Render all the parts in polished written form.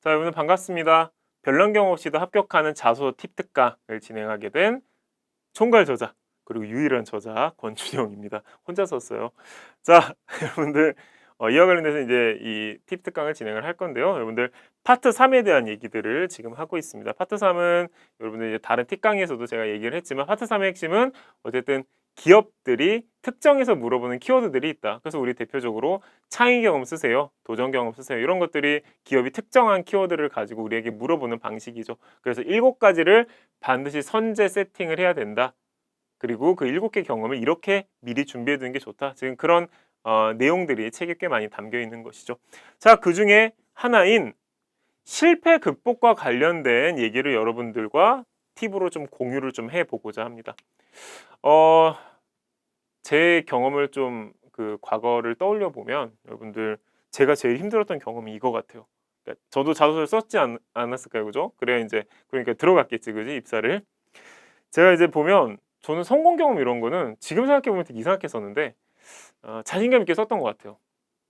자, 여러분 반갑습니다. 별난 경험 없이도 합격하는 자소서 팁 특강을 진행하게 된 총괄 저자 그리고 유일한 저자 권준영입니다. 혼자 썼어요. 자, 여러분들 이와 관련해서 이제 이 팁 특강을 진행을 할 건데요. 여러분들 파트 3에 대한 얘기들을 지금 하고 있습니다. 파트 3은 여러분들 이제 다른 팁강에서도 제가 얘기를 했지만 파트 3의 핵심은 어쨌든 기업들이 특정해서 물어보는 키워드들이 있다. 그래서 우리 대표적으로 창의 경험 쓰세요. 도전 경험 쓰세요. 이런 것들이 기업이 특정한 키워드를 가지고 우리에게 물어보는 방식이죠. 그래서 7가지를 반드시 선제 세팅을 해야 된다. 그리고 그 7개 경험을 이렇게 미리 준비해 두는 게 좋다. 지금 그런 내용들이 책에 꽤 많이 담겨 있는 것이죠. 자, 그 중에 하나인 실패 극복과 관련된 얘기를 여러분들과 팁으로 좀 공유를 좀 해보고자 합니다. 제 경험을 좀 그 과거를 떠올려 보면 여러분들 제가 제일 힘들었던 경험이 이거 같아요. 그러니까 저도 자소서를 썼지 않았을까요, 그죠? 그래 이제 그러니까 들어갔겠지, 그지? 입사를. 제가 이제 보면 저는 성공 경험 이런 거는 지금 생각해 보면 되게 이상하게 썼는데 자신감 있게 썼던 것 같아요.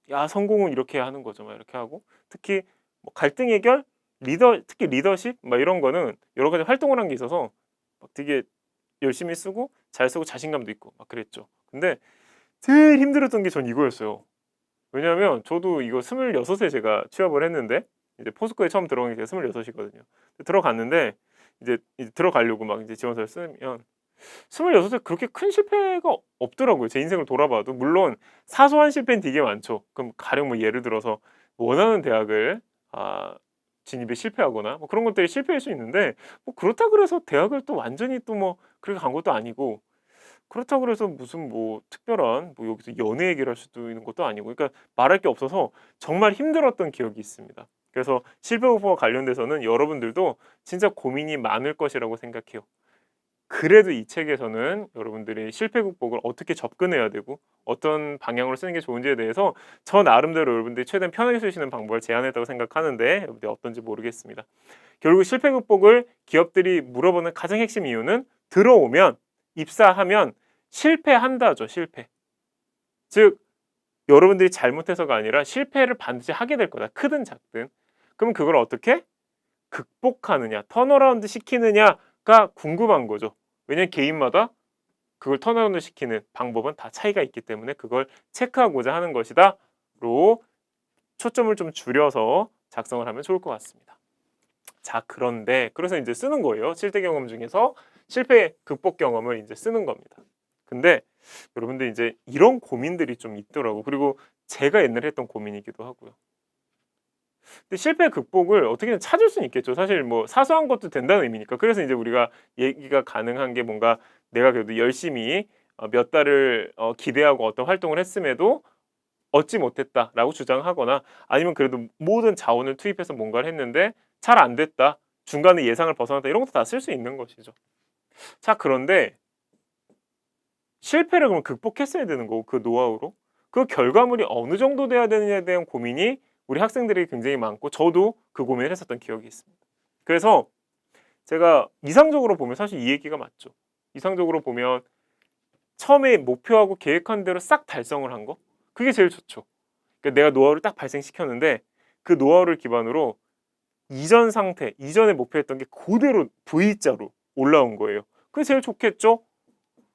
야, 성공은 이렇게 하는 거죠, 막 이렇게 하고 특히 뭐 갈등 해결, 특히 리더십 막 이런 거는 여러 가지 활동을 한 게 있어서 막 되게 열심히 쓰고 잘 쓰고 자신감도 있고 막 그랬죠. 근데 제일 힘들었던 게 전 이거였어요. 왜냐하면 저도 이거 26에 제가 취업을 했는데 이제 포스코에 처음 들어간 게 제가 26이거든요. 들어갔는데 이제 들어가려고 막 이제 지원서를 쓰면 26에 그렇게 큰 실패가 없더라고요. 제 인생을 돌아봐도. 물론 사소한 실패는 되게 많죠. 그럼 가령 뭐 예를 들어서 원하는 대학을 진입에 실패하거나 뭐 그런 것들이 실패할 수 있는데 뭐 그렇다 그래서 대학을 또 완전히 또 뭐 그렇게 간 것도 아니고 그렇다고 그래서 무슨 뭐 특별한 뭐 여기서 연애 얘기를 할 수도 있는 것도 아니고 그러니까 말할 게 없어서 정말 힘들었던 기억이 있습니다. 그래서 실패 후보와 관련돼서는 여러분들도 진짜 고민이 많을 것이라고 생각해요. 그래도 이 책에서는 여러분들이 실패 극복을 어떻게 접근해야 되고 어떤 방향으로 쓰는 게 좋은지에 대해서 저 나름대로 여러분들이 최대한 편하게 쓰시는 방법을 제안했다고 생각하는데 여러분들이 어떤지 모르겠습니다. 결국 실패 극복을 기업들이 물어보는 가장 핵심 이유는 들어오면 입사하면 실패한다죠. 실패. 즉 여러분들이 잘못해서가 아니라 실패를 반드시 하게 될 거다. 크든 작든. 그럼 그걸 어떻게 극복하느냐, 턴어라운드 시키느냐가 궁금한 거죠. 왜냐하면 개인마다 그걸 턴어라운드 시키는 방법은 다 차이가 있기 때문에 그걸 체크하고자 하는 것이다로 초점을 좀 줄여서 작성을 하면 좋을 것 같습니다. 자, 그런데 그래서 이제 쓰는 거예요. 실패 경험 중에서 실패 극복 경험을 이제 쓰는 겁니다. 근데 여러분들 이제 이런 고민들이 좀 있더라고. 그리고 제가 옛날에 했던 고민이기도 하고요. 근데 실패 극복을 어떻게든 찾을 수는 있겠죠. 사실 뭐 사소한 것도 된다는 의미니까. 그래서 이제 우리가 얘기가 가능한 게 뭔가 내가 그래도 열심히 몇 달을 기대하고 어떤 활동을 했음에도 얻지 못했다라고 주장하거나 아니면 그래도 모든 자원을 투입해서 뭔가를 했는데 잘 안 됐다. 중간에 예상을 벗어났다. 이런 것도 다 쓸 수 있는 것이죠. 자, 그런데 실패를 그럼 극복했어야 되는 거고 그 노하우로 그 결과물이 어느 정도 돼야 되느냐에 대한 고민이 우리 학생들이 굉장히 많고 저도 그 고민을 했었던 기억이 있습니다. 그래서 제가 이상적으로 보면 사실 이 얘기가 맞죠. 이상적으로 보면 처음에 목표하고 계획한 대로 싹 달성을 한 거 그게 제일 좋죠. 그러니까 내가 노하우를 딱 발생시켰는데 그 노하우를 기반으로 이전 상태, 이전에 목표했던 게 그대로 V자로 올라온 거예요. 그게 제일 좋겠죠?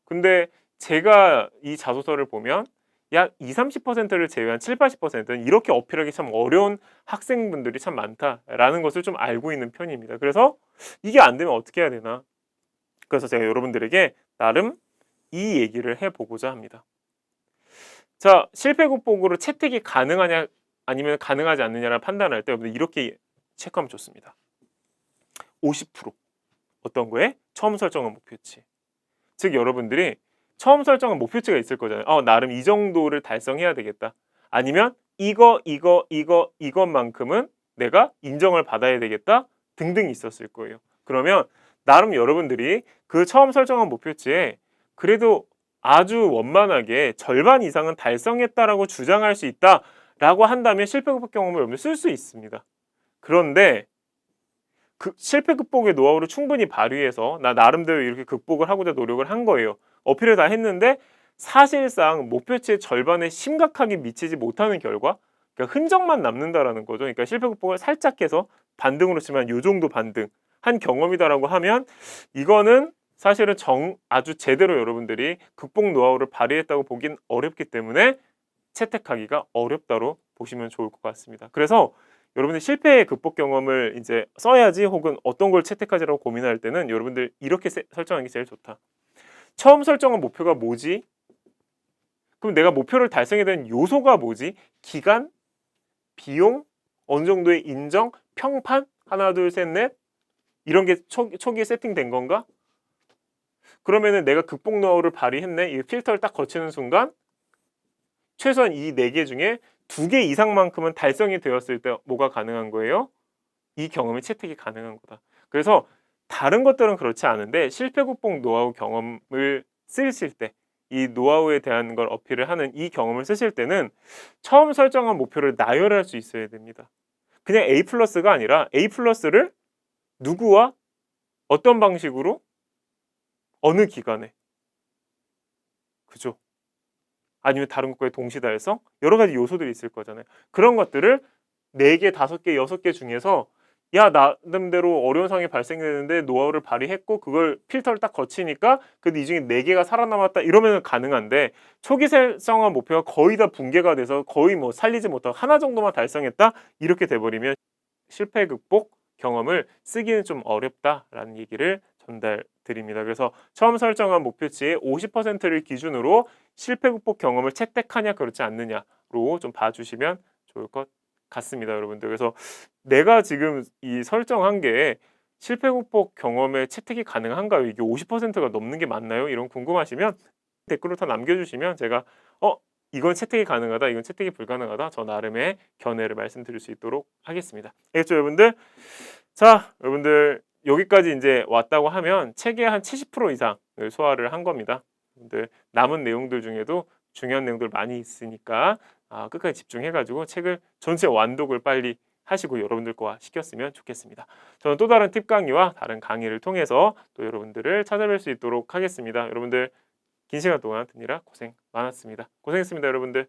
근데 제가 이 자소서를 보면 약 20-30%를 제외한 70-80%는 이렇게 어필하기 참 어려운 학생분들이 참 많다라는 것을 좀 알고 있는 편입니다. 그래서 이게 안 되면 어떻게 해야 되나? 그래서 제가 여러분들에게 나름 이 얘기를 해보고자 합니다. 자, 실패 극복으로 채택이 가능하냐 아니면 가능하지 않느냐를 판단할 때 여러분들 이렇게 체크하면 좋습니다. 50% 어떤 거에? 처음 설정한 목표치. 즉 여러분들이 처음 설정한 목표치가 있을 거잖아요. 나름 이 정도를 달성해야 되겠다. 아니면 이것만큼은 내가 인정을 받아야 되겠다 등등이 있었을 거예요. 그러면 나름 여러분들이 그 처음 설정한 목표치에 그래도 아주 원만하게 절반 이상은 달성했다라고 주장할 수 있다라고 한다면 실패 극복 경험을 여러분 쓸 수 있습니다. 그런데 그 실패 극복의 노하우를 충분히 발휘해서 나 나름대로 이렇게 극복을 하고자 노력을 한 거예요. 어필을 다 했는데 사실상 목표치의 절반에 심각하게 미치지 못하는 결과 그러니까 흔적만 남는다라는 거죠. 그러니까 실패 극복을 살짝 해서 반등으로 치면 요 정도 반등 한 경험이다라고 하면 이거는 사실은 아주 제대로 여러분들이 극복 노하우를 발휘했다고 보긴 어렵기 때문에 채택하기가 어렵다로 보시면 좋을 것 같습니다. 그래서 여러분들 실패의 극복 경험을 이제 써야지 혹은 어떤 걸 채택하지라고 고민할 때는 여러분들 이렇게 설정하는 게 제일 좋다. 처음 설정한 목표가 뭐지? 그럼 내가 목표를 달성해야 되는 요소가 뭐지? 기간, 비용, 어느 정도의 인정, 평판, 하나, 둘, 셋, 넷 이런 게 초기에 세팅된 건가? 그러면은 내가 극복 노하우를 발휘했네. 이 필터를 딱 거치는 순간 최소한 이 네 개 중에 2개 이상만큼은 달성이 되었을 때 뭐가 가능한 거예요? 이 경험이 채택이 가능한 거다. 그래서 다른 것들은 그렇지 않은데 실패 극복 노하우 경험을 쓰실 때 이 노하우에 대한 걸 어필을 하는 이 경험을 쓰실 때는 처음 설정한 목표를 나열할 수 있어야 됩니다. 그냥 A 플러스가 아니라 A 플러스를 누구와 어떤 방식으로 어느 기간에 그죠? 아니면 다른 것과의 동시 달성 여러 가지 요소들이 있을 거잖아요. 그런 것들을 4개, 5개, 6개 중에서 야 나름대로 어려운 상황이 발생되는데 노하우를 발휘했고 그걸 필터를 딱 거치니까 그래도 이 중에 4개가 살아남았다 이러면 가능한데 초기 설정한 목표가 거의 다 붕괴가 돼서 거의 뭐 살리지 못하고 하나 정도만 달성했다 이렇게 돼버리면 실패 극복 경험을 쓰기는 좀 어렵다라는 얘기를 전달드립니다. 그래서 처음 설정한 목표치의 50%를 기준으로 실패 극복 경험을 채택하냐 그렇지 않느냐로 좀 봐주시면 좋을 것 같습니다, 여러분들. 그래서 내가 지금 이 설정한 게 실패 극복 경험에 채택이 가능한가요? 이게 50%가 넘는 게 맞나요? 이런 궁금하시면 댓글로 다 남겨주시면 제가 이건 채택이 가능하다, 이건 채택이 불가능하다 저 나름의 견해를 말씀드릴 수 있도록 하겠습니다. 알겠죠, 여러분들? 자, 여러분들 여기까지 이제 왔다고 하면 책의 한 70% 이상을 소화를 한 겁니다. 여러분들 남은 내용들 중에도 중요한 내용들 많이 있으니까 끝까지 집중해가지고 책을 전체 완독을 빨리 하시고 여러분들 거와 시켰으면 좋겠습니다. 저는 또 다른 팁 강의와 다른 강의를 통해서 또 여러분들을 찾아뵐 수 있도록 하겠습니다. 여러분들 긴 시간 동안 듣느라 고생 많았습니다. 고생했습니다, 여러분들.